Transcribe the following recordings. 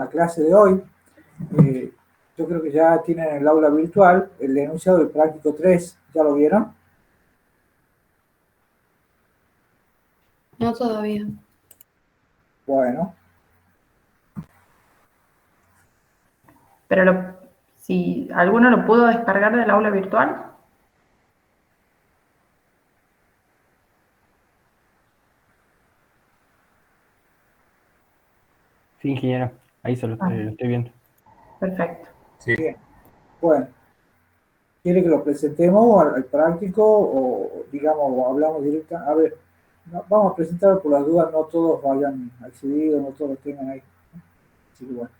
la clase de hoy. Yo creo que ya tienen en el aula virtual el enunciado del práctico 3. ¿Ya lo vieron? No todavía. Bueno. Pero si alguno lo pudo descargar del aula virtual. Sí, ingeniero, ahí lo estoy viendo. Perfecto. Sí. Bien. Bueno. ¿Quiere que lo presentemos al práctico o, digamos, o hablamos directamente? A ver, vamos a presentarlo por las dudas, no todos vayan accedido, no todos lo tengan ahí. Así que bueno.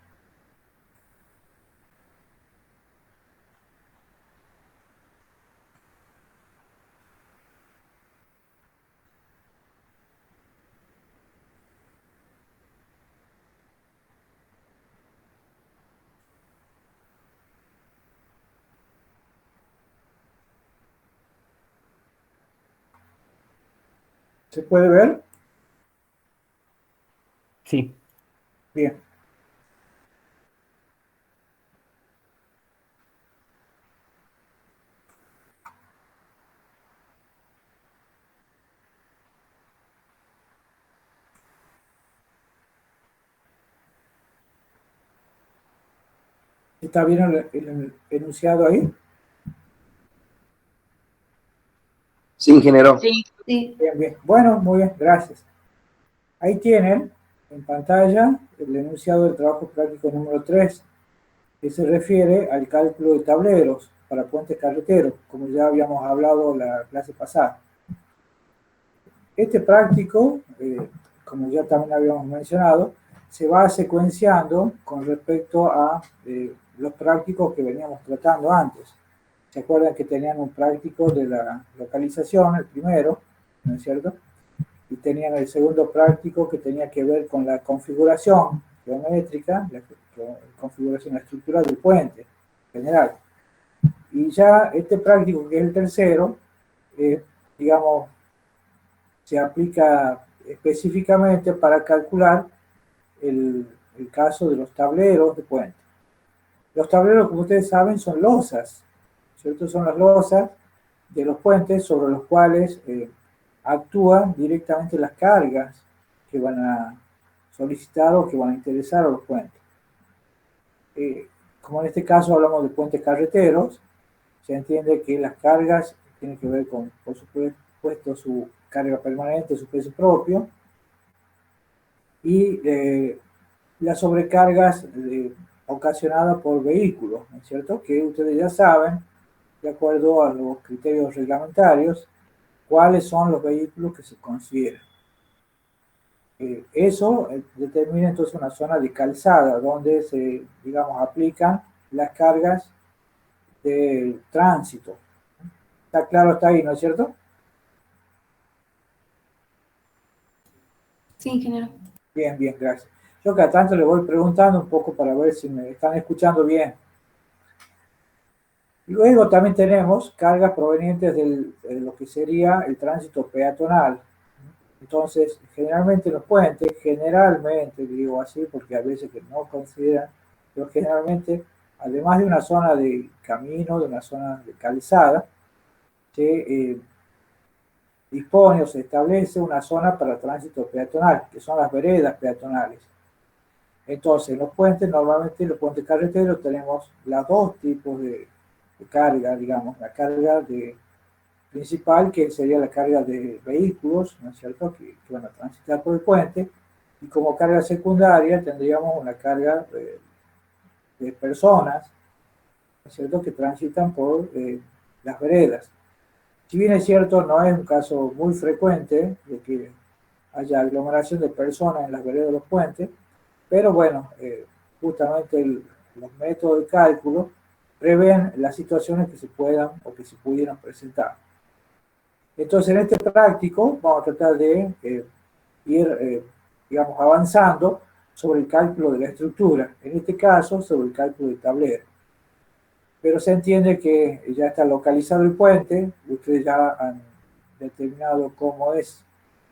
¿Se puede ver? Sí. Bien. ¿Está bien el enunciado ahí? Sí, ingeniero. Sí. Bien, bien. Bueno, muy bien, gracias. Ahí tienen en pantalla el enunciado del trabajo práctico número 3, que se refiere al cálculo de tableros para puentes carreteros, como ya habíamos hablado la clase pasada. Este práctico, como ya también habíamos mencionado, se va secuenciando con respecto a los prácticos que veníamos tratando antes. ¿Se acuerdan que tenían un práctico de la localización, el primero, ¿no es cierto? Y tenían el segundo práctico que tenía que ver con la configuración geométrica, la configuración estructural del puente general. Y ya este práctico, que es el tercero, digamos, se aplica específicamente para calcular el caso de los tableros de puente. Los tableros, como ustedes saben, son losas, ¿cierto? Son las losas de los puentes sobre los cuales actúan directamente las cargas que van a solicitar o que van a interesar a los puentes. Como en este caso hablamos de puentes carreteros, se entiende que las cargas tienen que ver con, por supuesto, su carga permanente, su peso propio, y las sobrecargas ocasionadas por vehículos, ¿no es cierto? Que ustedes ya saben, de acuerdo a los criterios reglamentarios, cuáles son los vehículos que se consideran. Eso determina entonces una zona de calzada donde se, digamos, aplican las cargas de tránsito. ¿Está claro hasta ahí, no es cierto? Sí, ingeniero. Bien, bien, gracias. Yo cada tanto le voy preguntando un poco para ver si me están escuchando bien. Luego también tenemos cargas provenientes de lo que sería el tránsito peatonal. Entonces, generalmente los puentes, generalmente digo así porque a veces que no consideran, pero generalmente, además de una zona de camino, de una zona de calzada, se dispone o se establece una zona para tránsito peatonal, que son las veredas peatonales. Entonces, en los puentes, normalmente en los puentes carreteros tenemos los dos tipos de carga, digamos, la carga principal, que sería la carga de vehículos, ¿no es cierto?, que van a transitar por el puente, y como carga secundaria tendríamos una carga de personas, ¿no es cierto?, que transitan por las veredas. Si bien es cierto, no es un caso muy frecuente de que haya aglomeración de personas en las veredas de los puentes, pero bueno, justamente los métodos de cálculo prevén las situaciones que se puedan o que se pudieran presentar. Entonces, en este práctico vamos a tratar de ir, digamos, avanzando sobre el cálculo de la estructura, en este caso sobre el cálculo del tablero. Pero se entiende que ya está localizado el puente, ustedes ya han determinado cómo es,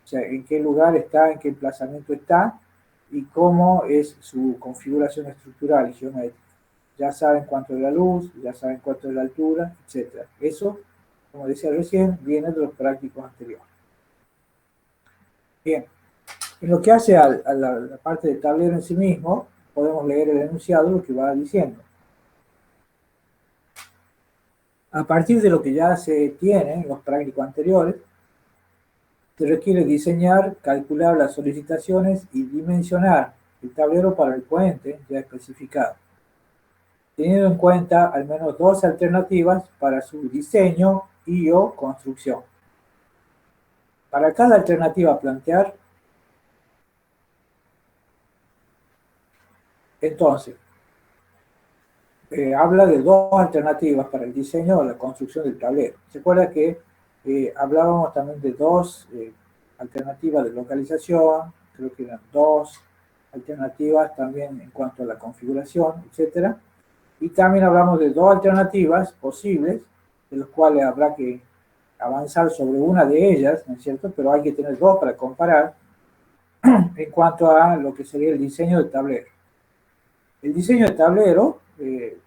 o sea, en qué lugar está, en qué emplazamiento está, y cómo es su configuración estructural y geométrica. Ya saben cuánto es la luz, ya saben cuánto es la altura, etc. Eso, como decía recién, viene de los prácticos anteriores. Bien, en lo que hace a la parte del tablero en sí mismo, podemos leer el enunciado, lo que va diciendo. A partir de lo que ya se tiene en los prácticos anteriores, se requiere diseñar, calcular las solicitaciones y dimensionar el tablero para el puente ya especificado, teniendo en cuenta al menos dos alternativas para su diseño y o construcción. Para cada alternativa a plantear, entonces, habla de dos alternativas para el diseño o la construcción del tablero. Se acuerda que hablábamos también de dos alternativas de localización, creo que eran dos alternativas también en cuanto a la configuración, etc. Y también hablamos de dos alternativas posibles, de las cuales habrá que avanzar sobre una de ellas, ¿no es cierto? Pero hay que tener dos para comparar en cuanto a lo que sería el diseño del tablero. El diseño del tablero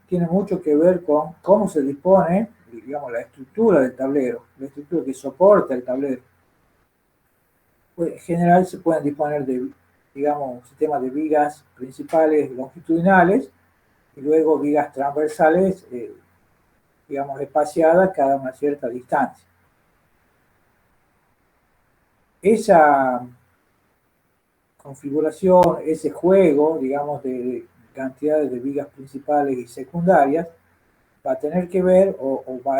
tiene mucho que ver con cómo se dispone, digamos, la estructura del tablero, la estructura que soporta el tablero. Pues, en general se pueden disponer de, digamos, sistemas de vigas principales longitudinales y luego vigas transversales, digamos, espaciadas cada una cierta distancia. Esa configuración, ese juego, digamos, de cantidades de vigas principales y secundarias, va a tener que ver o va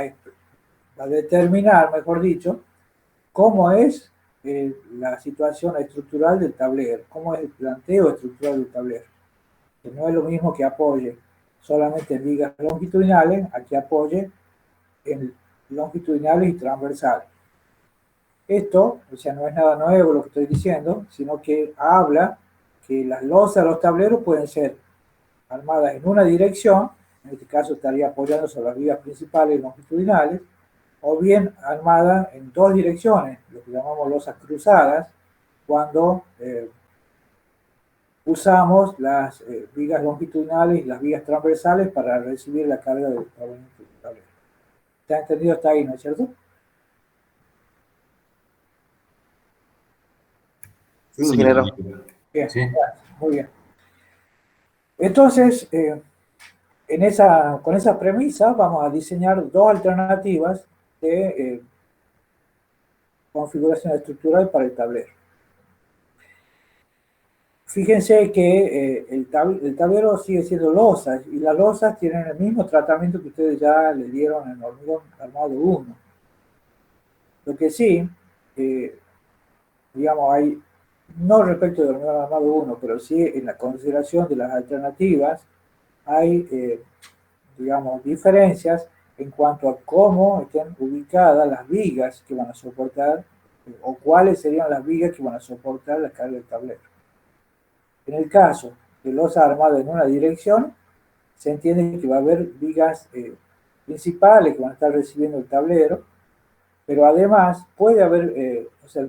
a determinar, mejor dicho, cómo es la situación estructural del tablero, cómo es el planteo estructural del tablero. Que no es lo mismo que apoye solamente en vigas longitudinales a que apoye en longitudinales y transversales. Esto, o sea, no es nada nuevo lo que estoy diciendo, sino que habla que las losas de los tableros pueden ser armadas en una dirección, en este caso estaría apoyando sobre las vigas principales longitudinales, o bien armada en dos direcciones, lo que llamamos losas cruzadas, cuando usamos las vigas longitudinales y las vigas transversales para recibir la carga del tablero. ¿Está entendido hasta ahí, no es cierto? Sí, ingeniero. Bien, Sí. muy bien. Entonces, con esa premisa vamos a diseñar dos alternativas de configuración estructural para el tablero. Fíjense que el tablero sigue siendo losas y las losas tienen el mismo tratamiento que ustedes ya le dieron en hormigón armado 1. Lo que sí, digamos, hay, no respecto de hormigón armado 1, pero sí en la consideración de las alternativas, hay, digamos, diferencias en cuanto a cómo estén ubicadas las vigas que van a soportar, o cuáles serían las vigas que van a soportar la carga del tablero. En el caso de losa armada en una dirección, se entiende que va a haber vigas principales que van a estar recibiendo el tablero, pero además puede haber, o sea,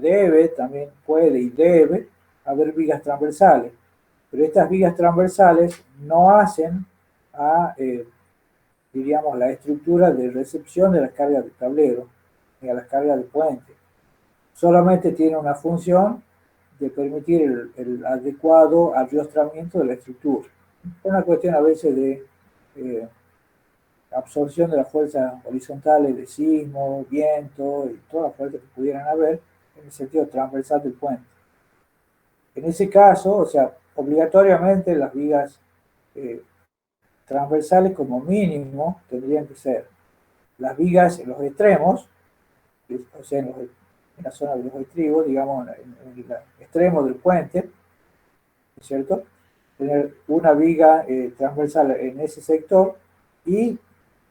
también puede y debe haber vigas transversales, pero estas vigas transversales no hacen a, diríamos, la estructura de recepción de las cargas del tablero, ni a las cargas del puente. Solamente tiene una función de permitir el adecuado arriostramiento de la estructura. Es una cuestión a veces de absorción de las fuerzas horizontales de sismo, viento y todas las fuerzas que pudieran haber en el sentido transversal del puente. En ese caso, o sea, obligatoriamente las vigas transversales como mínimo tendrían que ser las vigas en los extremos, o sea, en la zona de los estribos, digamos, en el extremo del puente, ¿no es cierto? Tener una viga transversal en ese sector y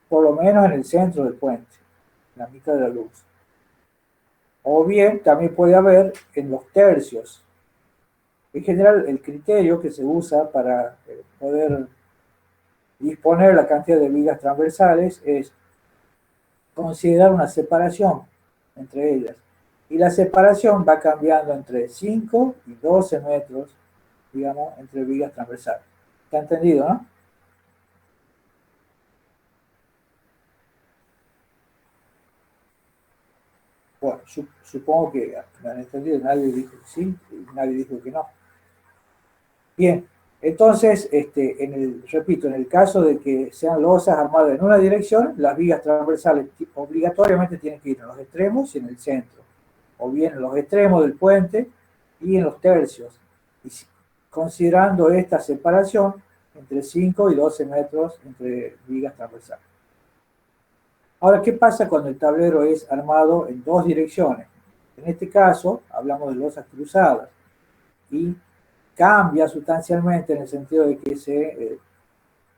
por lo menos en el centro del puente, en la mitad de la luz. O bien también puede haber en los tercios. En general, el criterio que se usa para poder disponer la cantidad de vigas transversales es considerar una separación entre ellas. Y la separación va cambiando entre 5 y 12 metros digamos, entre vigas transversales. ¿Está entendido, no? Bueno, supongo que me han entendido, nadie dijo que sí, y nadie dijo que no. Bien, entonces, repito, en el caso de que sean losas armadas en una dirección, las vigas transversales obligatoriamente tienen que ir en los extremos y en el centro, o bien en los extremos del puente y en los tercios, y considerando esta separación entre 5 y 12 metros entre vigas transversales. Ahora, ¿qué pasa cuando el tablero es armado en dos direcciones? En este caso, hablamos de losas cruzadas, y cambia sustancialmente en el sentido de que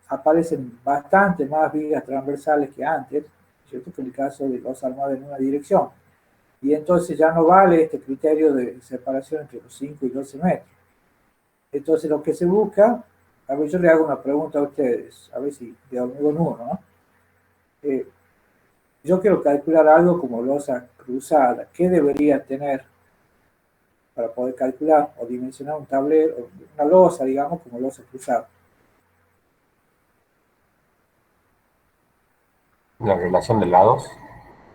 aparecen bastante más vigas transversales que antes, ¿cierto? Que en el caso de los armados en una dirección. Y entonces ya no vale este criterio de separación entre los 5 y 12 metros. Entonces lo que se busca, a ver, yo le hago una pregunta a ustedes, a ver si de hormigón uno, ¿no? Yo quiero calcular algo como losa cruzada. ¿Qué debería tener para poder calcular o dimensionar un tablero, una losa, digamos, como losa cruzada? La relación de lados.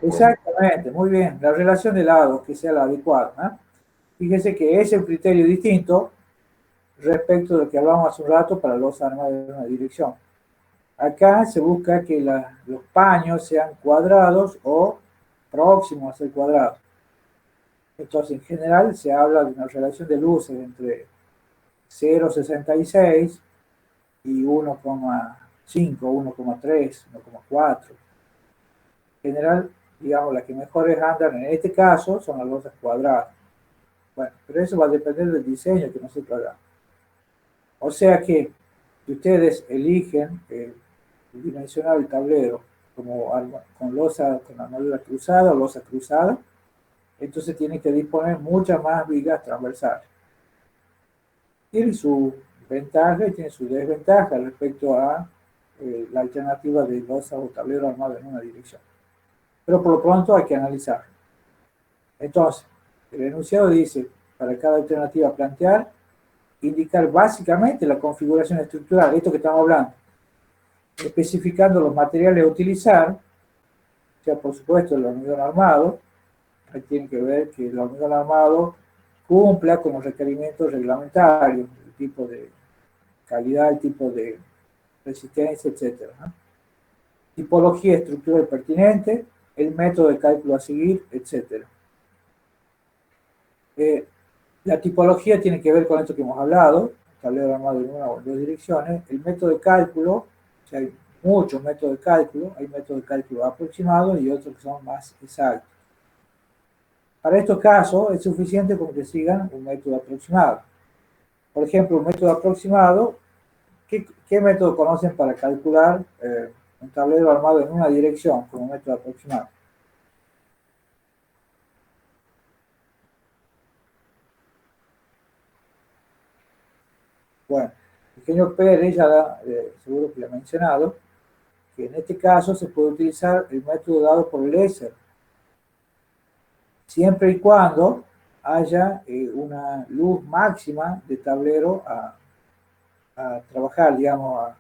Exactamente, muy bien. La relación de lados que sea la adecuada, ¿no? Fíjese que es un criterio distinto respecto de lo que hablamos hace un rato para los armados de una dirección. Acá se busca que los paños sean cuadrados o próximos a ser cuadrados. Entonces, en general, se habla de una relación de luces entre 0,66 y 1,5, 1,3, 1,4. En general, digamos, las que mejores andan en este caso son las losas cuadradas. Bueno, pero eso va a depender del diseño que nosotros hagamos. O sea que, si ustedes eligen dimensionar el tablero como con losa, con armadura cruzada o losa cruzada, entonces tienen que disponer muchas más vigas transversales. Tiene su ventaja y tiene su desventaja respecto a la alternativa de losa o tablero armado en una dirección. Pero por lo pronto hay que analizarlo. Entonces, el enunciado dice, para cada alternativa plantear, indicar básicamente la configuración estructural, esto que estamos hablando, especificando los materiales a utilizar, o sea, por supuesto, el hormigón armado. Ahí tiene que ver que el hormigón armado cumpla con los requerimientos reglamentarios, el tipo de calidad, el tipo de resistencia, etc. ¿no? Tipología estructural pertinente, el método de cálculo a seguir, etc. La tipología tiene que ver con esto que hemos hablado, tablero armado en una o en dos direcciones. El método de cálculo, o sea, hay muchos métodos de cálculo, hay métodos de cálculo aproximados y otros que son más exactos. Para estos casos es suficiente con que sigan un método aproximado. Por ejemplo, un método aproximado, ¿qué método conocen para calcular un tablero armado en una dirección como método aproximado? Bueno, el ingeniero Pérez ya seguro que le ha mencionado que en este caso se puede utilizar el método dado por Lesser, siempre y cuando haya una luz máxima de tablero a trabajar, digamos, a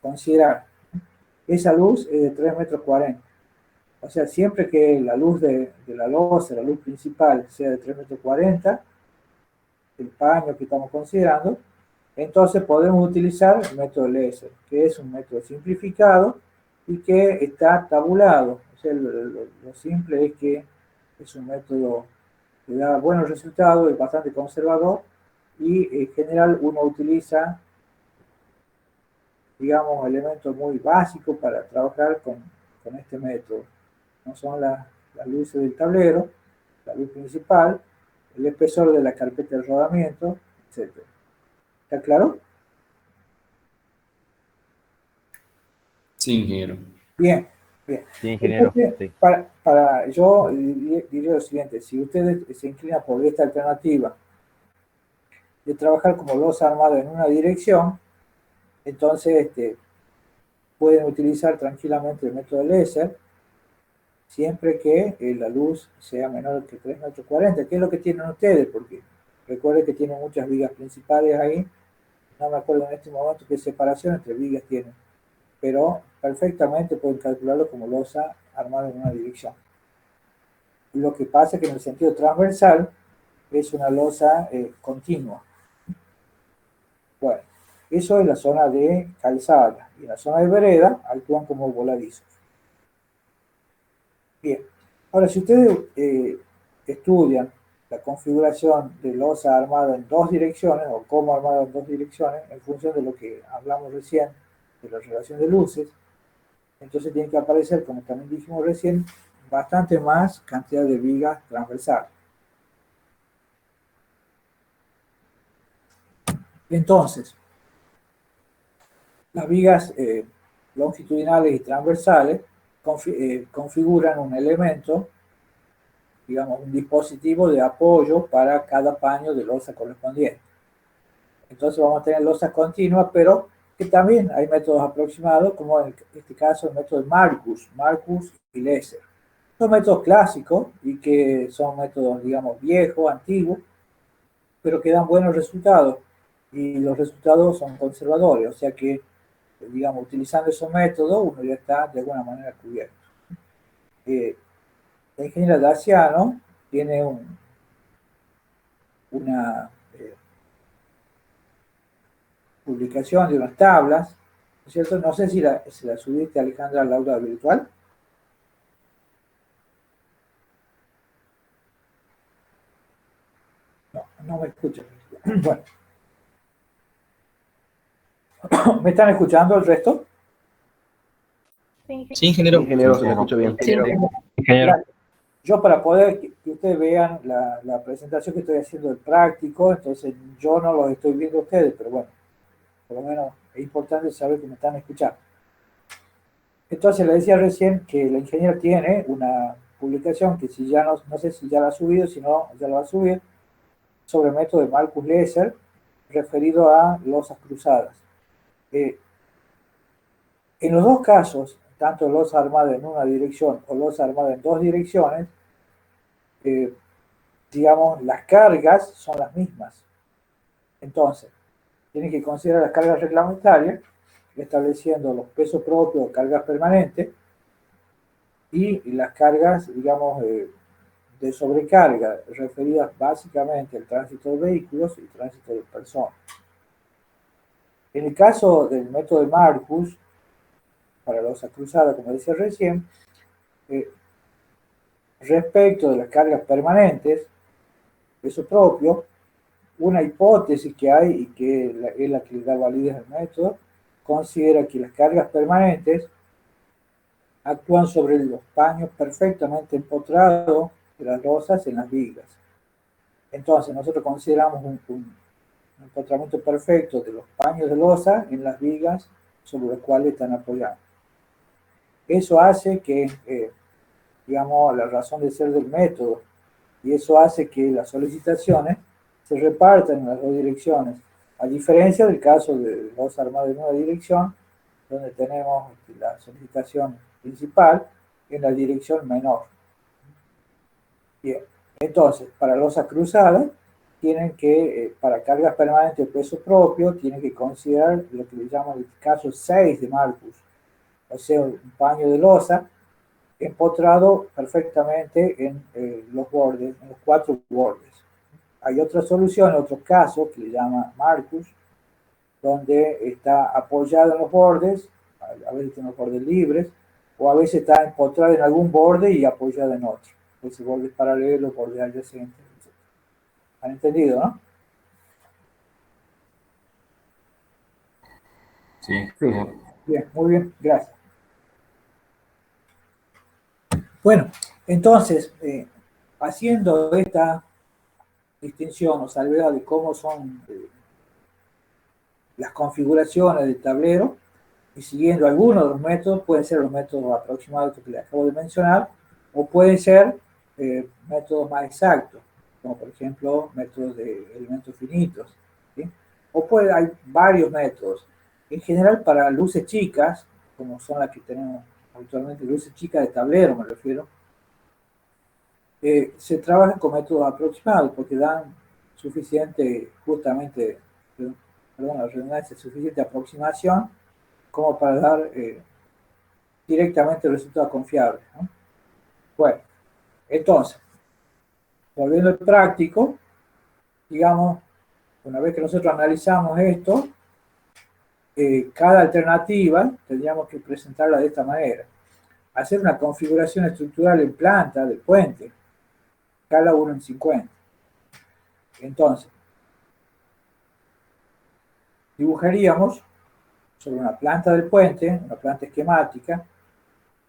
considerar. Esa luz es de 3,40 metros. O sea, siempre que la luz de la losa, la luz principal, sea de 3,40 metros, el paño que estamos considerando, entonces podemos utilizar el método Lesser, que es un método simplificado y que está tabulado. O sea, lo simple es que es un método que da buenos resultados, es bastante conservador y en general uno utiliza, digamos, elementos muy básicos para trabajar con este método. No son las luces del tablero, la luz principal, el espesor de la carpeta de rodamiento, etc. ¿Está claro? Sí, ingeniero. Bien, bien. Sí, ingeniero. Entonces, Sí. yo diría lo siguiente, si ustedes se inclinan por esta alternativa de trabajar como losa armada en una dirección, entonces pueden utilizar tranquilamente el método Lesser, siempre que la luz sea menor que 3,40 metros, que es lo que tienen ustedes, porque Recuerde que tiene muchas vigas principales ahí. No me acuerdo en este momento qué separación entre vigas tiene, pero perfectamente pueden calcularlo como losa armada en una dirección. Lo que pasa es que en el sentido transversal es una losa continua. Bueno, eso es la zona de calzada. Y en la zona de vereda actúan como voladizos. Bien, ahora si ustedes estudian la configuración de losa armada en dos direcciones, o cómo armada en dos direcciones, en función de lo que hablamos recién, de la relación de luces, entonces tiene que aparecer, como también dijimos recién, bastante más cantidad de vigas transversales. Entonces, las vigas longitudinales y transversales configuran un elemento, digamos, un dispositivo de apoyo para cada paño de losa correspondiente. Entonces vamos a tener losas continuas, pero que también hay métodos aproximados, como en este caso el método de Marcus y Lesser. Son métodos clásicos y que son métodos, digamos, viejos, antiguos, pero que dan buenos resultados. Y los resultados son conservadores, o sea que, digamos, utilizando esos métodos, uno ya está de alguna manera cubierto. La ingeniera Daciano tiene una publicación de unas tablas, ¿no es cierto? No sé si la subiste, Alejandra, al aula virtual. No me escuchan. Bueno. ¿Me están escuchando el resto? Sí, Sí, ingeniero. ingeniero, se le escucha bien. Sí. Ingeniero. Yo para poder que ustedes vean la presentación que estoy haciendo del práctico, entonces yo no los estoy viendo a ustedes, pero bueno, por lo menos es importante saber que me están escuchando. Entonces le decía recién que la ingeniera tiene una publicación que si ya no sé si ya la ha subido, si no, ya la va a subir, sobre el método de Marcus Lesser, referido a losas cruzadas. En los dos casos, tanto losa armada en una dirección o losa armada en dos direcciones, digamos, las cargas son las mismas. Entonces, tienen que considerar las cargas reglamentarias, estableciendo los pesos propios o cargas permanentes, y las cargas, digamos, de sobrecarga, referidas básicamente al tránsito de vehículos y tránsito de personas. En el caso del método de Marcus, para losa cruzada, como decía recién, respecto de las cargas permanentes, peso propio, una hipótesis que hay y que es la que le da validez al método, considera que las cargas permanentes actúan sobre los paños perfectamente empotrados de las losas en las vigas. Entonces nosotros consideramos un empotramiento perfecto de los paños de losa en las vigas sobre los cuales están apoyados. Eso hace que, digamos, la razón de ser del método, y eso hace que las solicitaciones se repartan en las dos direcciones, a diferencia del caso de losa armada en una dirección, donde tenemos la solicitación principal en la dirección menor. Bien, entonces, para losas cruzadas, tienen que, para cargas permanentes o peso propio, tienen que considerar lo que le llaman el caso 6 de Marcus, o sea, un paño de losa empotrado perfectamente en los bordes, en los cuatro bordes. Hay otra solución, otro caso que le llama Marcus, donde está apoyado en los bordes, a veces tiene los bordes libres, o a veces está empotrado en algún borde y apoyado en otro. Ese borde paralelo, borde adyacente, etc. ¿Han entendido, no? Sí, Sí. Bien, muy bien, gracias. Bueno, entonces, haciendo esta distinción o salvedad de cómo son las configuraciones del tablero, y siguiendo algunos de los métodos, pueden ser los métodos aproximados que les acabo de mencionar, o pueden ser métodos más exactos, como por ejemplo métodos de elementos finitos, ¿sí? O hay varios métodos. En general, para luces chicas, como son las que tenemos habitualmente, luces chicas de tablero me refiero, se trabaja con métodos aproximados porque suficiente, justamente, perdón, la redundancia, suficiente aproximación como para dar directamente resultados confiables, ¿no? Bueno, entonces, volviendo al práctico, digamos, una vez que nosotros analizamos esto, cada alternativa tendríamos que presentarla de esta manera. Hacer una configuración estructural en planta del puente, escala 1 en 50. Entonces, dibujaríamos sobre una planta del puente, una planta esquemática,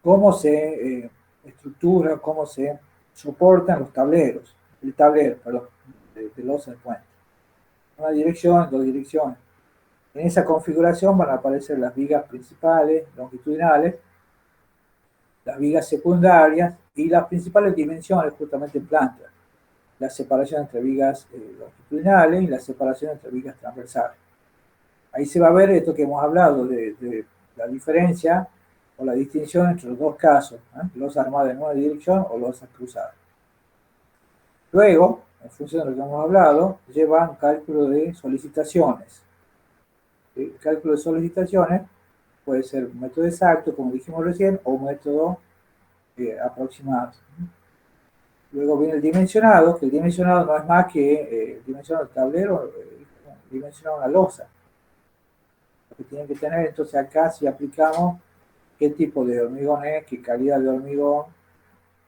cómo se estructura, cómo se soportan los tableros, el tablero, perdón, de losa del puente. Una dirección, dos direcciones. En esa configuración van a aparecer las vigas principales, longitudinales, las vigas secundarias y las principales dimensiones justamente en planta. La separación entre vigas longitudinales y la separación entre vigas transversales. Ahí se va a ver esto que hemos hablado de la diferencia o la distinción entre los dos casos, losas armadas en una dirección o losas cruzadas. Luego, en función de lo que hemos hablado, lleva un cálculo de solicitaciones. El cálculo de solicitaciones puede ser un método exacto, como dijimos recién, o un método aproximado. Luego viene el dimensionado, que el dimensionado no es más que el dimensionado del tablero, dimensionado una losa. Lo que tienen que tener, entonces acá si aplicamos qué tipo de hormigón es, qué calidad de hormigón,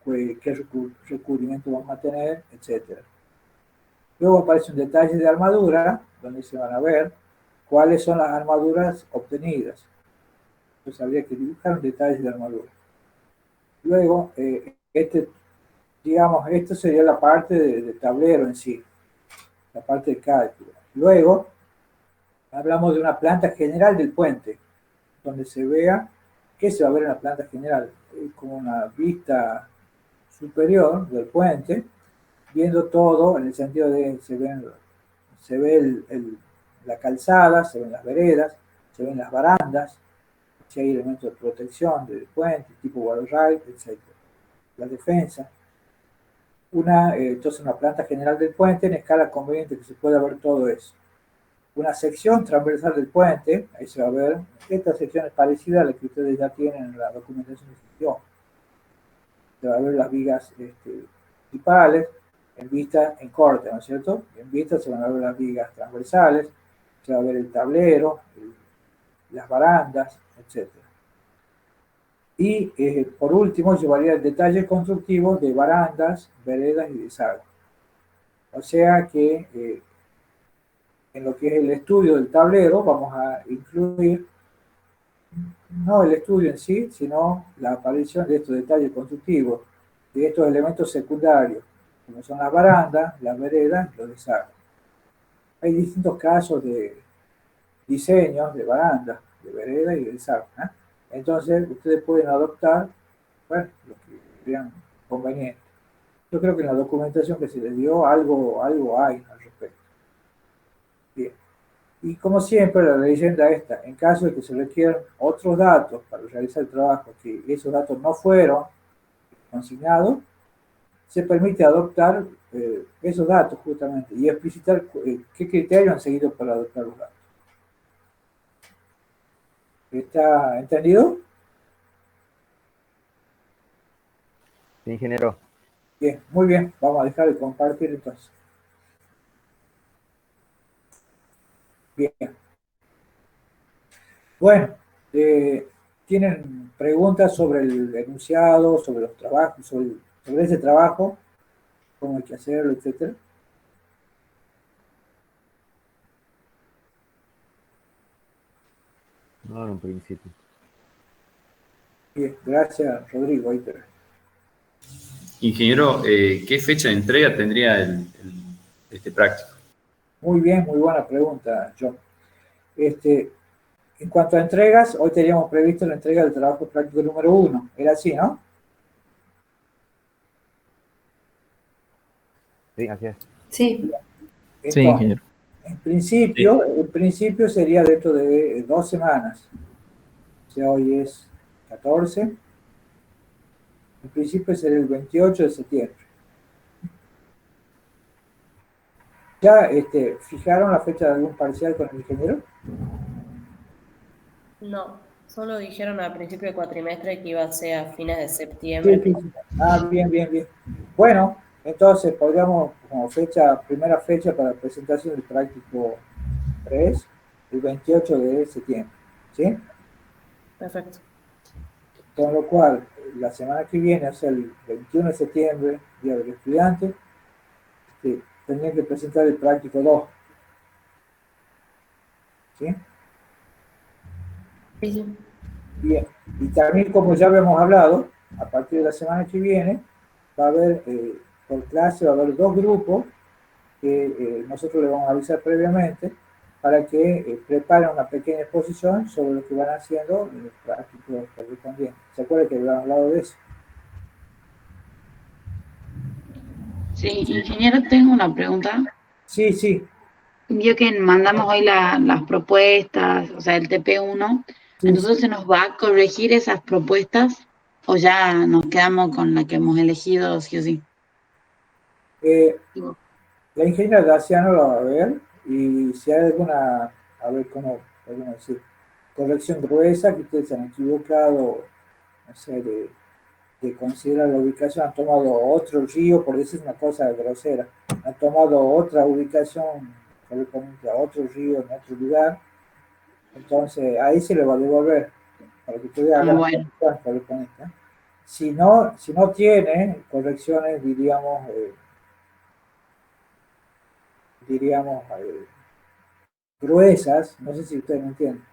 qué recubrimiento vamos a tener, etc. Luego aparece un detalle de armadura, donde se van a ver cuáles son las armaduras obtenidas. Entonces habría que dibujar un detalle de armadura. Luego, digamos, esto sería la parte de tablero en sí, la parte de cálculo. Luego, hablamos de una planta general del puente, donde se vea qué se va a ver en la planta general, como una vista superior del puente, viendo todo en el sentido de se ve la calzada, se ven las veredas, se ven las barandas, si hay elementos de protección del puente, tipo guardarray, etc. La defensa. Entonces una planta general del puente en escala conveniente que se pueda ver todo eso. Una sección transversal del puente, ahí se va a ver, esta sección es parecida a la que ustedes ya tienen en la documentación de gestión. Se va a ver las vigas principales, en vista en corte, ¿no es cierto? En vista se van a ver las vigas transversales, se va a ver el tablero, las barandas, etc. Y por último llevaría el detalle constructivo de barandas, veredas y desagües. O sea que en lo que es el estudio del tablero vamos a incluir no el estudio en sí, sino la aparición de estos detalles constructivos, de estos elementos secundarios, como son las barandas, las veredas y los desagües. Hay distintos casos de diseños de barandas, de veredas y de desagües, ¿eh? Entonces, ustedes pueden adoptar, bueno, lo que crean conveniente. Yo creo que en la documentación que se les dio algo hay al respecto. Bien. Y como siempre, la leyenda esta, en caso de que se requieran otros datos para realizar el trabajo, que esos datos no fueron consignados, se permite adoptar esos datos justamente y explicitar qué criterios han seguido para adoptar los datos. ¿Está entendido? Sí, ingeniero. Bien, muy bien. Vamos a dejar de compartir entonces. Bien. Bueno, ¿tienen preguntas sobre el enunciado, sobre los trabajos, sobre ese trabajo? ¿Cómo hay que hacerlo, etcétera? No, en un principio. Bien, gracias, Rodrigo. Ahí te... Ingeniero, ¿qué fecha de entrega tendría este práctico? Muy bien, muy buena pregunta, John. En cuanto a entregas, hoy teníamos previsto la entrega del trabajo práctico número 1. Era así, ¿no? Sí, así es. Sí. Entonces, Sí, ingeniero. en principio sería dentro de 2 semanas. O sea, hoy es 14. En principio sería el 28 de septiembre. ¿Ya fijaron la fecha de algún parcial con el ingeniero? No, solo dijeron al principio del cuatrimestre que iba a ser a fines de Sí, septiembre. sí, sí. Ah, bien, bien, bien. Bueno, entonces podríamos, como primera fecha para presentación del práctico 3, el 28 de septiembre, ¿sí? Perfecto. Con lo cual, la semana que viene, o sea, el 21 de septiembre, Día del Estudiante, tendrían que presentar el práctico 2, ¿sí? Sí, sí. Bien, y también como ya habíamos hablado, a partir de la semana que viene va a haber, por clase, va a haber 2 grupos que nosotros le vamos a avisar previamente para que preparen una pequeña exposición sobre lo que van haciendo en el práctico correspondiente. ¿Se acuerdan que habíamos hablado de eso? Sí, ingeniero, tengo una pregunta. Sí, sí, Vio que mandamos hoy las propuestas, o sea, el TP1. sí, Entonces, sí. ¿se nos va a corregir esas propuestas o ya nos quedamos con la que hemos elegido sí o sí? La ingeniera Daciano lo va a ver y si hay alguna, a ver cómo podemos decir, corrección gruesa que ustedes se han equivocado, no sé, de considerar la ubicación, han tomado otro río, por decir una cosa grosera, han tomado otra ubicación correspondiente a otro río en otro lugar, entonces ahí se le va a devolver para que ustedes hagan la Bueno, corrección correspondiente. Si no tiene correcciones, diríamos gruesas, no sé si ustedes me entienden.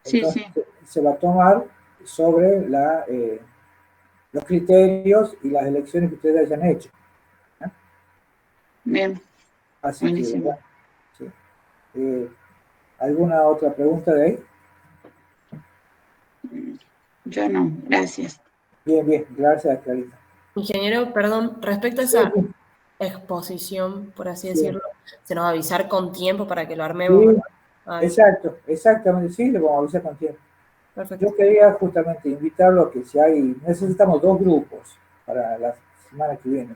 sí, Entonces sí, se va a tomar sobre los criterios y las elecciones que ustedes hayan hecho. ¿Eh? bien, Así que, buenísimo. bueno, sí. ¿Alguna otra pregunta de ahí? Yo no, gracias. Bien, bien, gracias, Clarita. Ingeniero, perdón, respecto a Sí, esa exposición, por así sí, decirlo, se nos va a avisar con tiempo para que lo armemos, sí, ¿verdad? Ah, bien. exacto, exactamente, sí, le vamos a avisar con tiempo. Perfecto. Yo quería justamente invitarlo a que necesitamos 2 grupos para la semana que viene.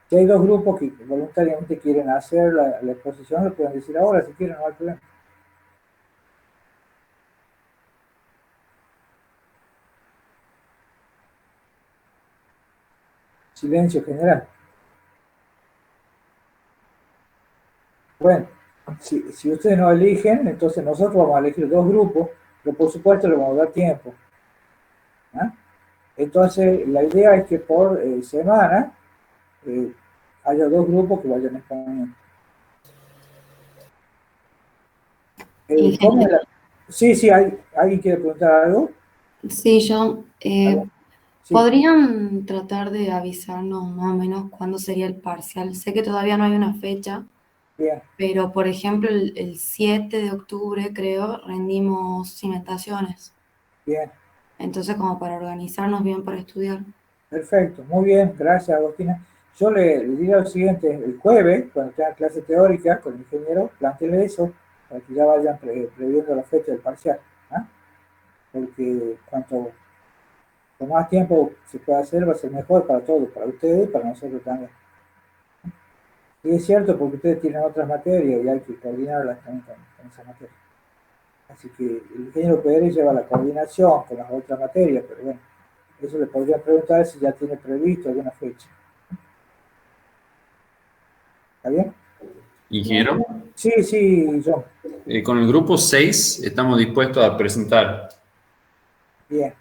Si hay 2 grupos que voluntariamente quieren hacer la exposición, lo pueden decir ahora si quieren, no hay problema. Silencio general. Bueno, si ustedes no eligen, entonces nosotros vamos a elegir 2 grupos, pero por supuesto le vamos a dar tiempo. ¿Ah? Entonces, la idea es que por semana haya 2 grupos que vayan exponiendo. ¿Cómo es Ingeniero. Sí, sí, ¿alguien quiere preguntar algo? Sí, yo. ¿Algo? Sí, ¿Podrían tratar de avisarnos más o menos cuándo sería el parcial? Sé que todavía no hay una fecha, bien, pero por ejemplo el 7 de octubre creo rendimos cimentaciones. bien, Entonces como para organizarnos bien para estudiar. perfecto, muy bien, gracias Agostina. Yo le diría lo siguiente, el jueves, cuando tengan clase teórica con el ingeniero, plantearle eso, para que ya vayan previendo la fecha del parcial. ¿Ah? Porque cuanto más tiempo se pueda hacer, va a ser mejor para todos, para ustedes y para nosotros también. Y es cierto, porque ustedes tienen otras materias y hay que coordinarlas también con esas materias. Así que el ingeniero Pérez lleva la coordinación con las otras materias, pero bueno, eso le podría preguntar si ya tiene previsto alguna fecha. ¿Está bien? Ingeniero, Sí, sí, John. con el grupo 6 estamos dispuestos a presentar. Bien.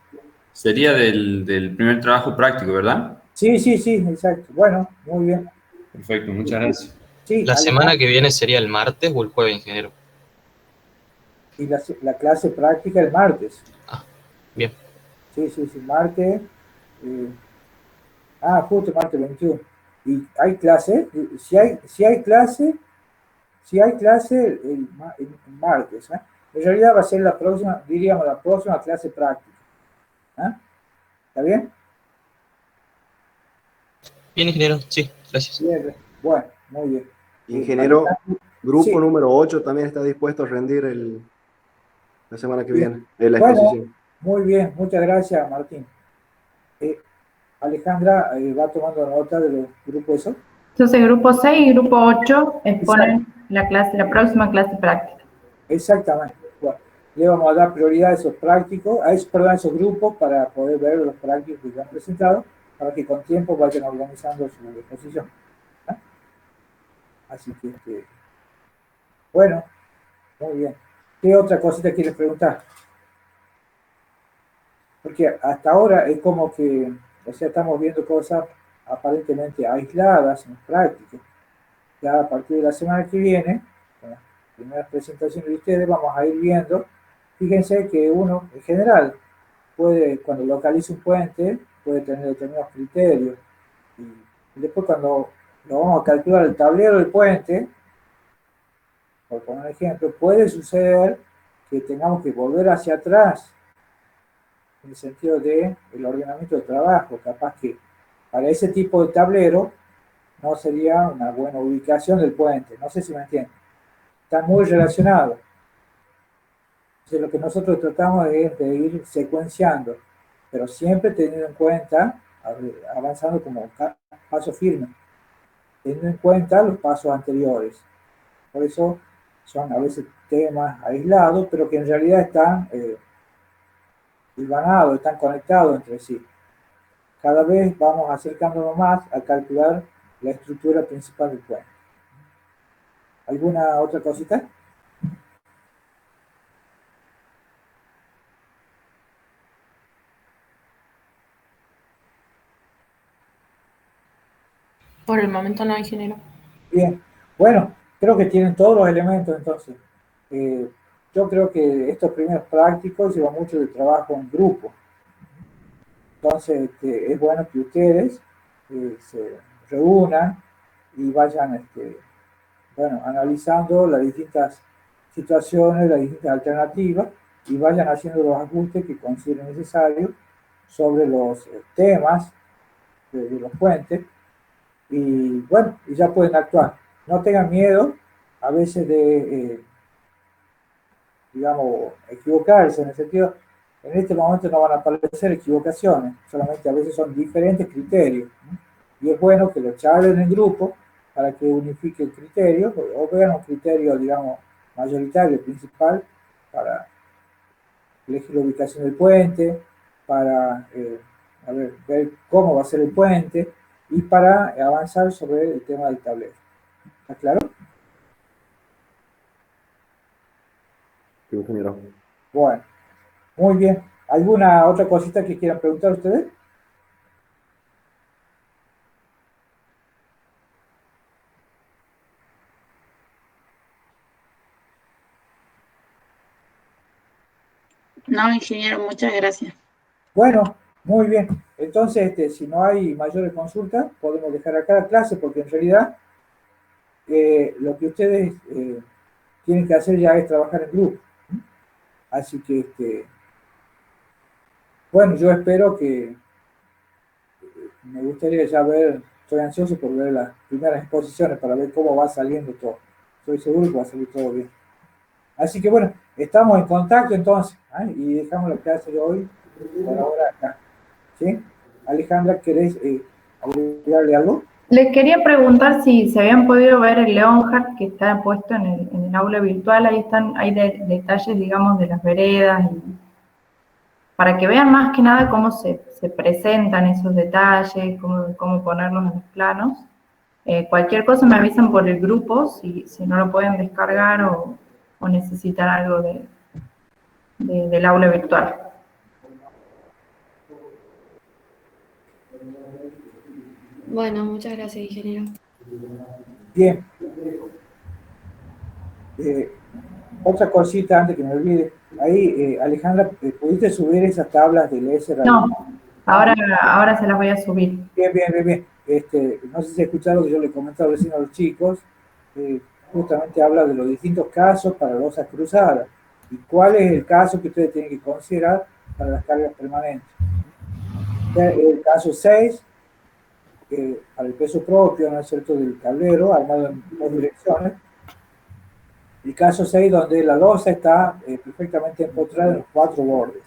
Sería del primer trabajo práctico, ¿verdad? Sí, sí, sí, exacto. Bueno, muy bien. Perfecto, muchas gracias. Sí, La semana que viene sería el martes o el jueves, ingeniero. y la clase práctica el martes. Ah, bien. Sí, sí, sí, martes. Justo martes 21. Y hay clase, si hay clase el martes. ¿Eh? En realidad va a ser la próxima, diríamos, la próxima clase práctica. ¿Eh? ¿Está bien? Bien, ingeniero, sí, gracias. Bien, bueno, muy bien. Ingeniero, grupo sí, número 8 también está dispuesto a rendir la semana que viene, la bueno, exposición. muy bien, muchas gracias, Martín. Alejandra va tomando nota de los grupos esos. Entonces, grupo 6 y grupo 8 exponen la próxima clase práctica. Exactamente. Bueno, le vamos a dar prioridad a esos prácticos, perdón, a esos grupos para poder ver los prácticos que ya han presentado, para que con tiempo vayan organizando su exposición. ¿Ah? Así que, bueno, muy bien. ¿Qué otra cosita quieres preguntar? Porque hasta ahora es como que, o sea, estamos viendo cosas aparentemente aisladas en práctica. Ya a partir de la semana que viene, con las primeras presentaciones de ustedes, vamos a ir viendo. Fíjense que uno, en general, puede, cuando localiza un puente, puede tener determinados criterios. Y después cuando lo vamos a calcular el tablero del puente, por poner un ejemplo, puede suceder que tengamos que volver hacia atrás en el sentido de el ordenamiento de trabajo. Capaz que para ese tipo de tablero no sería una buena ubicación del puente. No sé si me entienden. Están muy relacionados. Entonces lo que nosotros tratamos es de ir secuenciando, pero siempre teniendo en cuenta, avanzando como paso firme, teniendo en cuenta los pasos anteriores. Por eso son a veces temas aislados, pero que en realidad están hilvanados, están conectados entre sí. Cada vez vamos acercándonos más a calcular la estructura principal del puente. ¿Alguna otra cosita? Por el momento no, ingeniero. Bien, bueno, creo que tienen todos los elementos entonces. Yo creo que estos primeros prácticos llevan mucho de trabajo en grupo. Entonces es bueno que ustedes se reúnan y vayan bueno, analizando las distintas situaciones, las distintas alternativas y vayan haciendo los ajustes que consideren necesarios sobre los temas de los puentes. Y bueno, y ya pueden actuar. No tengan miedo a veces de, digamos, equivocarse, en el sentido, en este momento no van a aparecer equivocaciones, solamente a veces son diferentes criterios, ¿no? Y es bueno que lo charlen en grupo para que unifique el criterio, o vean un criterio, digamos, mayoritario, principal, para elegir la ubicación del puente, para ver cómo va a ser el puente, y para avanzar sobre el tema del tablero. ¿Está claro? Sí, ingeniero. Bueno, muy bien. ¿Alguna otra cosita que quieran preguntar ustedes? No, ingeniero, muchas gracias. Bueno, muy bien. Entonces, si no hay mayores consultas, podemos dejar acá la clase, porque en realidad lo que ustedes tienen que hacer ya es trabajar en grupo. Así que, bueno, yo espero que me gustaría ya ver, estoy ansioso por ver las primeras exposiciones para ver cómo va saliendo todo. Estoy seguro que va a salir todo bien. Así que bueno, estamos en contacto entonces, ¿eh? Y dejamos la clase de hoy por ahora acá. ¿Sí? Alejandra, ¿querés agregarle algo? Les quería preguntar si se habían podido ver el Leonhardt que está puesto en el aula virtual. Ahí están, hay detalles, digamos, de las veredas, y para que vean más que nada cómo se presentan esos detalles, cómo ponerlos en los planos. Cualquier cosa me avisan por el grupo, si no lo pueden descargar o necesitan algo del aula virtual. Bueno, muchas gracias, ingeniero. Bien. Otra cosita antes que me olvide. Ahí, Alejandra, ¿pudiste subir esas tablas del S? No, ahora se las voy a subir. Bien, bien, bien, bien. No sé si escucharon que yo le comentaba recién a los chicos, justamente habla de los distintos casos para losas cruzadas y cuál es el caso que ustedes tienen que considerar para las cargas permanentes. El caso 6, para el peso propio, ¿no es cierto?, del tablero armado en dos direcciones. El caso 6, donde la losa está perfectamente empotrada en los 4 bordes.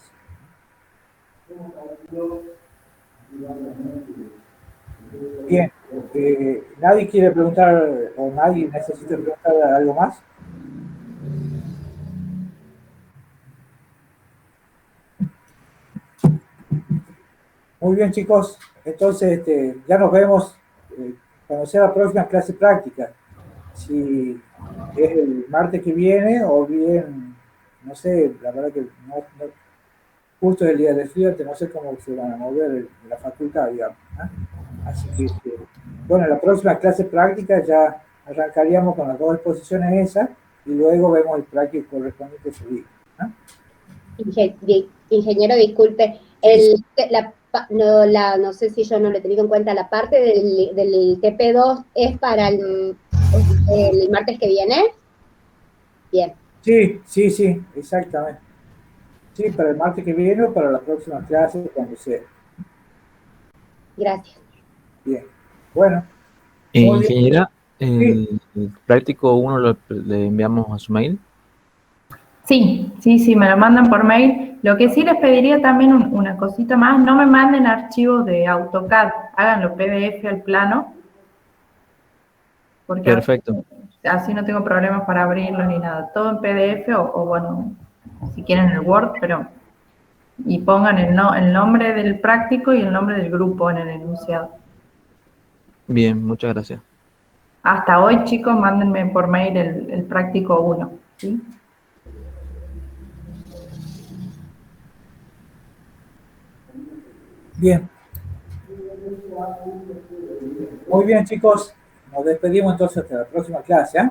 Bien, ¿Nadie quiere preguntar o nadie necesita preguntar algo más? Muy bien, chicos. Entonces, ya nos vemos cuando sea la próxima clase práctica. Si es el martes que viene o bien, no sé, la verdad que justo es el día del estudiante, no sé cómo se van a mover en la facultad, digamos. Así que, bueno, en la próxima clase práctica ya arrancaríamos con las dos exposiciones esas y luego vemos el práctico correspondiente a ese día. Ingeniero, disculpe, no sé si yo no lo he tenido en cuenta, la parte del TP2 es para el martes que viene. Bien. Sí, exactamente. Sí, para el martes que viene o para la próxima clase, cuando sea. Gracias. Bien. Bueno. Ingeniera, Sí. ¿el práctico 1 le enviamos a su mail? Sí, me lo mandan por mail. Lo que sí les pediría también una cosita más, no me manden archivos de AutoCAD, háganlo PDF al plano. Porque Perfecto. así no tengo problemas para abrirlo ni nada. Todo en PDF o bueno, si quieren el Word, y pongan el nombre del práctico y el nombre del grupo en el enunciado. Bien, muchas gracias. Hasta hoy, chicos, mándenme por mail el práctico 1, ¿sí? Bien. Muy bien, chicos. Nos despedimos entonces hasta la próxima clase.